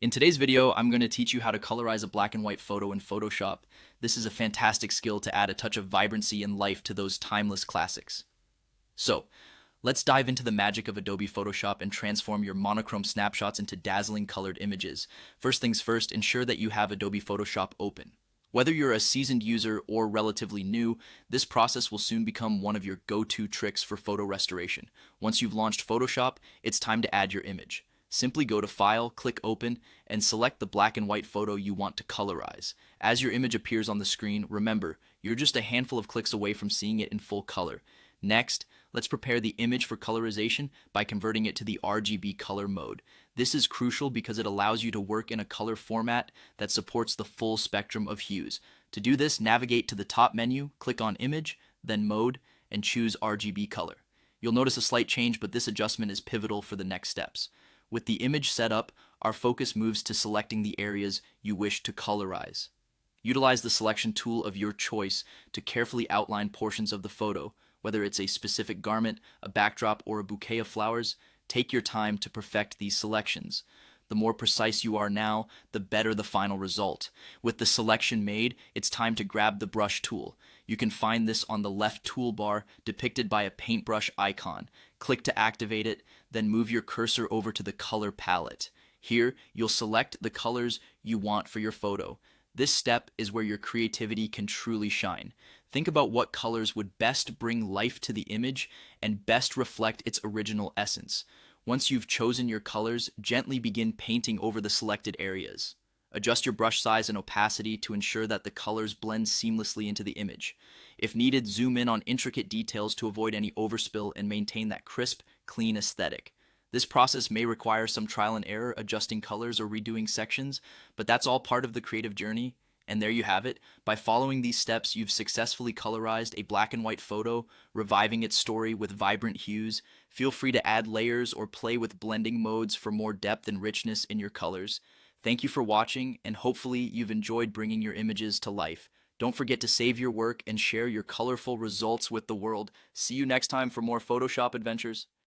In today's video, I'm going to teach you how to colorize a black and white photo in Photoshop. This is a fantastic skill to add a touch of vibrancy and life to those timeless classics. So, let's dive into the magic of Adobe Photoshop and transform your monochrome snapshots into dazzling colored images. First things first, ensure that you have Adobe Photoshop open. Whether you're a seasoned user or relatively new, this process will soon become one of your go-to tricks for photo restoration. Once you've launched Photoshop, it's time to add your image. Simply go to File, click Open, and select the black and white photo you want to colorize. As your image appears on the screen, remember, you're just a handful of clicks away from seeing it in full color. Next, let's prepare the image for colorization by converting it to the RGB color mode. This is crucial because it allows you to work in a color format that supports the full spectrum of hues. To do this, navigate to the top menu, click on Image, then Mode, and choose RGB color. You'll notice a slight change, but this adjustment is pivotal for the next steps. With the image set up, our focus moves to selecting the areas you wish to colorize. Utilize the selection tool of your choice to carefully outline portions of the photo, whether it's a specific garment, a backdrop, or a bouquet of flowers. Take your time to perfect these selections. The more precise you are now, the better the final result. With the selection made, it's time to grab the brush tool. You can find this on the left toolbar depicted by a paintbrush icon. Click to activate it, then move your cursor over to the color palette. Here, you'll select the colors you want for your photo. This step is where your creativity can truly shine. Think about what colors would best bring life to the image and best reflect its original essence. Once you've chosen your colors, gently begin painting over the selected areas. Adjust your brush size and opacity to ensure that the colors blend seamlessly into the image. If needed, zoom in on intricate details to avoid any overspill and maintain that crisp, clean aesthetic. This process may require some trial and error, adjusting colors or redoing sections, but that's all part of the creative journey. And there you have it. By following these steps, you've successfully colorized a black and white photo, reviving its story with vibrant hues. Feel free to add layers or play with blending modes for more depth and richness in your colors. Thank you for watching, and hopefully you've enjoyed bringing your images to life. Don't forget to save your work and share your colorful results with the world. See you next time for more Photoshop adventures.